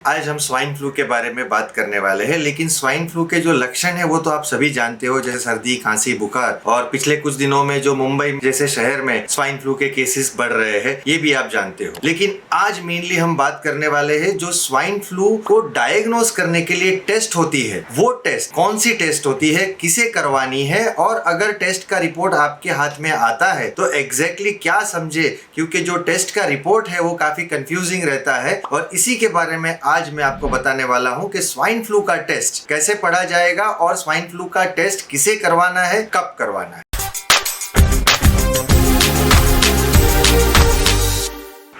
आज हम swine flu के बारे में बात करने वाले हैं, लेकिन स्वाइन फ्लू के जो लक्षण है वो तो आप सभी जानते हो, जैसे सर्दी, खांसी, बुखार। और पिछले कुछ दिनों में जो मुंबई जैसे शहर में स्वाइन फ्लू के केसेस बढ़ रहे हैं, ये भी आप जानते हो। लेकिन आज मेनली हम बात करने वाले हैं जो स्वाइन फ्लू को डायग्नोज करने के लिए टेस्ट होती है, वो टेस्ट कौन सी टेस्ट होती है, किसे करवानी है, और अगर टेस्ट का रिपोर्ट आपके हाथ में आता है तो एग्जैक्टली क्या समझे, क्योंकि जो टेस्ट का रिपोर्ट है वो काफी कंफ्यूजिंग रहता है। और इसी के बारे में आज मैं आपको बताने वाला हूं कि स्वाइन फ्लू का टेस्ट कैसे पढ़ा जाएगा और स्वाइन फ्लू का टेस्ट किसे करवाना है, कब करवाना है।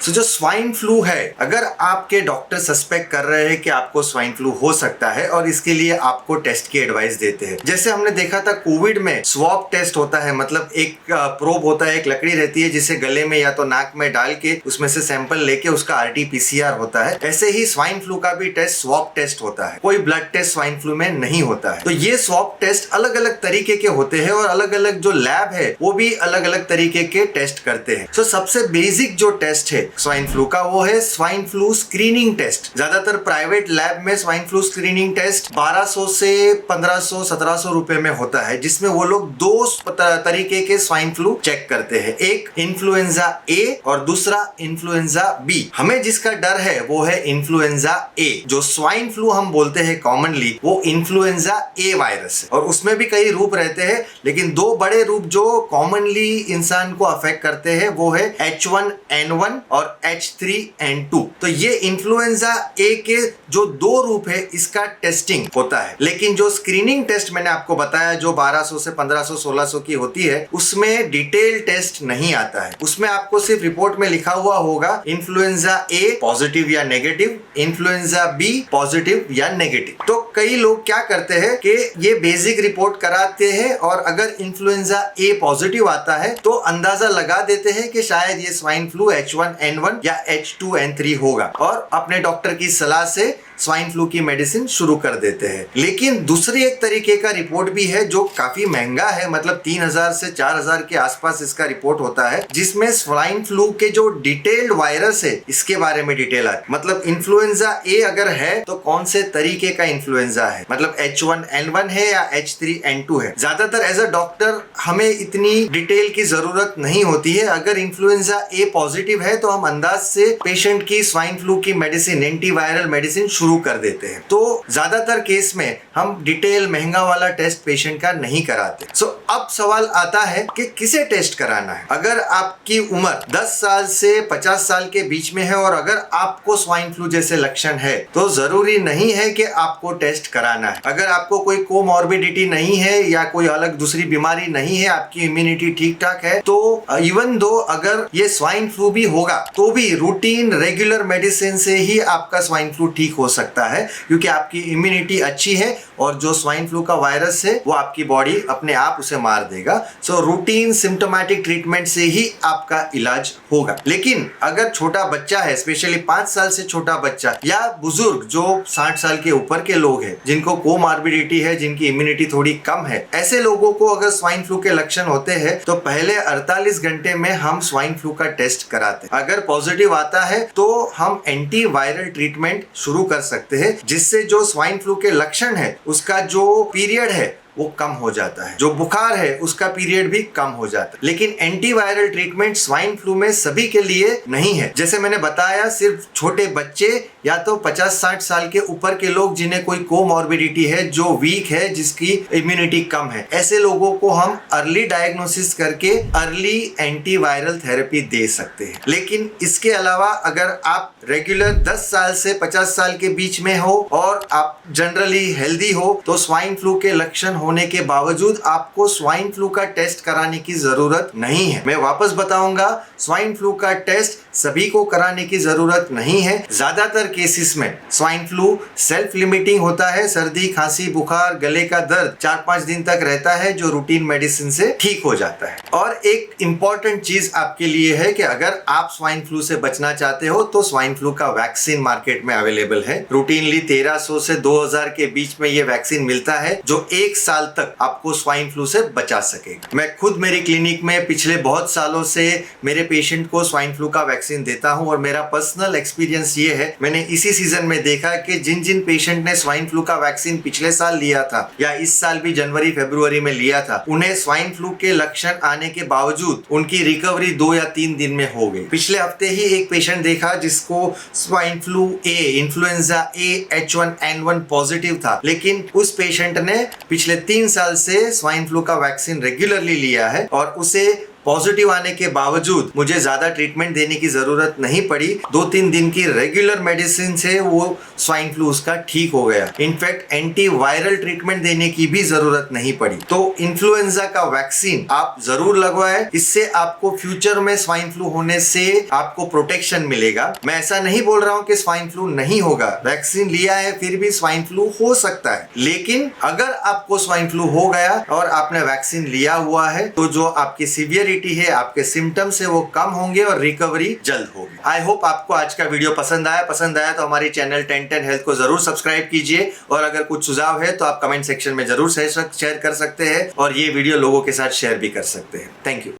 तो जो स्वाइन फ्लू है, अगर आपके डॉक्टर सस्पेक्ट कर रहे हैं कि आपको स्वाइन फ्लू हो सकता है और इसके लिए आपको टेस्ट की एडवाइस देते हैं, जैसे हमने देखा था कोविड में स्वैब टेस्ट होता है, मतलब एक प्रोब होता है, एक लकड़ी रहती है जिसे गले में या तो नाक में डाल के उसमें से सैंपल लेके उसका RT-PCR होता है। ऐसे ही स्वाइन फ्लू का भी टेस्ट स्वैब टेस्ट होता है, कोई ब्लड टेस्ट स्वाइन फ्लू में नहीं होता है। तो ये स्वैब टेस्ट अलग अलग तरीके के होते हैं और अलग अलग जो लैब है वो भी अलग अलग तरीके के टेस्ट करते हैं। तो सबसे बेसिक जो टेस्ट है स्वाइन फ्लू का वो है स्वाइन फ्लू स्क्रीनिंग टेस्ट। ज्यादातर प्राइवेट लैब में स्वाइन फ्लू स्क्रीनिंग टेस्ट 1200 से 1500 1700 रुपए में होता है, जिसमें वो लोग दो तरीके के स्वाइन फ्लू चेक करते हैं, एक इन्फ्लुएंजा ए और दूसरा इन्फ्लुएंजा बी। हमें जिसका डर है वो है इन्फ्लुएंजा ए। जो स्वाइन फ्लू हम बोलते हैं कॉमनली वो इन्फ्लुएंजा ए वायरस है, और उसमें भी कई रूप रहते हैं, लेकिन दो बड़े रूप जो कॉमनली इंसान को अफेक्ट करते हैं वो है H1N1 और H3N2। तो ये इन्फ्लुएंजा ए के जो दो रूप है इसका टेस्टिंग होता है। लेकिन जो स्क्रीनिंग टेस्ट मैंने आपको बताया जो 1200 से 1500 1600 की होती है, उसमें डिटेल टेस्ट नहीं आता है। उसमें आपको सिर्फ रिपोर्ट में लिखा हुआ होगा इन्फ्लुएंजा ए पॉजिटिव या नेगेटिव, इन्फ्लुएंजा बी पॉजिटिव या नेगेटिव। तो कई लोग क्या करते हैं कि ये बेसिक रिपोर्ट कराते हैं और अगर इन्फ्लुएंजा ए पॉजिटिव आता है तो अंदाजा लगा देते हैं कि शायद ये स्वाइन फ्लू H1N1 या H2N3 होगा और अपने डॉक्टर की सलाह से स्वाइन फ्लू की मेडिसिन शुरू कर देते हैं। लेकिन दूसरी एक तरीके का रिपोर्ट भी है जो काफी महंगा है, मतलब 3000 से 4000 के आसपास इसका रिपोर्ट होता है, जिसमें स्वाइन फ्लू के जो डिटेल्ड वायरस है इसके बारे में डिटेल आती है। मतलब इन्फ्लुएंजा ए अगर है तो कौन से तरीके का इन्फ्लुएंजा है, मतलब H1N1 है या H3N2 है। ज्यादातर एज अ डॉक्टर हमें इतनी डिटेल की जरूरत नहीं होती है। अगर इन्फ्लुएंजा ए पॉजिटिव है तो हम अंदाज से पेशेंट की स्वाइन फ्लू की मेडिसिन, एंटीवायरल मेडिसिन शुरू कर देते हैं। तो ज्यादातर केस में हम डिटेल महंगा वाला टेस्ट पेशेंट का नहीं कराते। अब सवाल आता है कि किसे टेस्ट कराना है। अगर आपकी उम्र 10 साल से 50 साल के बीच में है और अगर आपको स्वाइन फ्लू जैसे लक्षण है तो जरूरी नहीं है कि आपको टेस्ट कराना है। अगर आपको कोई कोमॉर्बिडिटी नहीं है या कोई अलग दूसरी बीमारी नहीं है, आपकी इम्यूनिटी ठीक ठाक है, तो इवन दो अगर ये स्वाइन फ्लू भी होगा तो भी रूटीन रेगुलर मेडिसिन से ही आपका स्वाइन फ्लू ठीक हो सकता है, क्योंकि आपकी इम्यूनिटी अच्छी है और जो स्वाइन फ्लू का वायरस है वो आपकी बॉडी अपने आप उसे मार देगा। रूटीन सिम्टोमेटिक ट्रीटमेंट से ही आपका इलाज होगा। लेकिन अगर छोटा बच्चा है, स्पेशली 5 साल से छोटा बच्चा या बुजुर्ग जो 60 साल के ऊपर के लोग हैं, जिनको कोमॉर्बिडिटी है, जिनकी इम्यूनिटी थोड़ी कम है, ऐसे लोगों को अगर स्वाइन फ्लू के लक्षण होते हैं तो पहले 48 घंटे में हम स्वाइन फ्लू का टेस्ट कराते हैं। अगर पॉजिटिव आता है तो हम एंटीवायरल ट्रीटमेंट शुरू कर सकते हैं, जिससे जो स्वाइन फ्लू के लक्षण है उसका जो पीरियड है वो कम हो जाता है, जो बुखार है उसका पीरियड भी कम हो जाता है। लेकिन एंटीवायरल ट्रीटमेंट स्वाइन फ्लू में सभी के लिए नहीं है। जैसे मैंने बताया, सिर्फ छोटे बच्चे या तो 50-60 साल के ऊपर के लोग जिन्हें कोई कोमॉर्बिडिटी है, जो वीक है, जिसकी इम्यूनिटी कम है, ऐसे लोगों को हम अर्ली डायग्नोसिस करके अर्ली एंटीवायरल थेरेपी दे सकते हैं। लेकिन इसके अलावा अगर आप रेगुलर 10 साल से 50 साल के बीच में हो और आप जनरली हेल्दी हो तो स्वाइन फ्लू के लक्षण होने के बावजूद आपको स्वाइन फ्लू का टेस्ट कराने की जरूरत नहीं है। मैं वापस बताऊंगा, स्वाइन फ्लू का टेस्ट सभी को कराने की जरूरत नहीं है। ज्यादातर केसेस में स्वाइन फ्लू सेल्फ लिमिटिंग होता है। सर्दी, खांसी, बुखार, गले का दर्द 4-5 दिन तक रहता है, जो रूटीन मेडिसिन से ठीक हो जाता है। और एक इंपॉर्टेंट चीज आपके लिए है कि अगर आप स्वाइन फ्लू से बचना चाहते हो तो स्वाइन फ्लू का वैक्सीन मार्केट में अवेलेबल है। रूटीनली 1300 से 2000 के बीच में ये वैक्सीन मिलता है, जो 1 साल तक आपको स्वाइन फ्लू से बचा सकेगा। मैं खुद मेरी क्लिनिक में पिछले बहुत सालों से मेरे पेशेंट को स्वाइन फ्लू का वैक्सीन देता हूं और मेरा पर्सनल एक्सपीरियंस ये है, मैंने इसी सीजन में देखा कि जिन जिन पेशेंट ने स्वाइन फ्लू का वैक्सीन पिछले साल लिया था या इस साल भी जनवरी फरवरी में लिया था, उन्हें स्वाइन फ्लू के लक्षण आने के बावजूद उनकी रिकवरी 2 या 3 दिन में हो गई। पिछले हफ्ते ही एक पेशेंट देखा जिसको स्वाइन फ्लू ए, इन्फ्लुएंजा ए H1N1 पॉजिटिव था, लेकिन उस पेशेंट ने पिछले 3 साल से स्वाइन फ्लू का वैक्सीन रेगुलरली लिया है और उसे पॉजिटिव आने के बावजूद मुझे ज्यादा ट्रीटमेंट देने की जरूरत नहीं पड़ी। 2-3 दिन की रेगुलर मेडिसिन से वो स्वाइन फ्लू उसका ठीक हो गया। इनफैक्ट एंटीवायरल ट्रीटमेंट देने की भी जरूरत नहीं पड़ी। तो इन्फ्लुएंजा का वैक्सीन आप जरूर लगवाएं, इससे आपको फ्यूचर में स्वाइन फ्लू होने से आपको प्रोटेक्शन मिलेगा। मैं ऐसा नहीं बोल रहा हूं कि स्वाइन फ्लू नहीं होगा, वैक्सीन लिया है फिर भी स्वाइन फ्लू हो सकता है, लेकिन अगर आपको स्वाइन फ्लू हो गया और आपने वैक्सीन लिया हुआ है तो जो आपकी सीवियर है, आपके सिम्टम्स है, वो कम होंगे और रिकवरी जल्द होगी। आई होप आपको आज का वीडियो पसंद आया तो हमारी चैनल 1010 हेल्थ को जरूर सब्सक्राइब कीजिए और अगर कुछ सुझाव है तो आप कमेंट सेक्शन में जरूर शेयर कर सकते हैं और ये वीडियो लोगों के साथ शेयर भी कर सकते हैं। Thank you.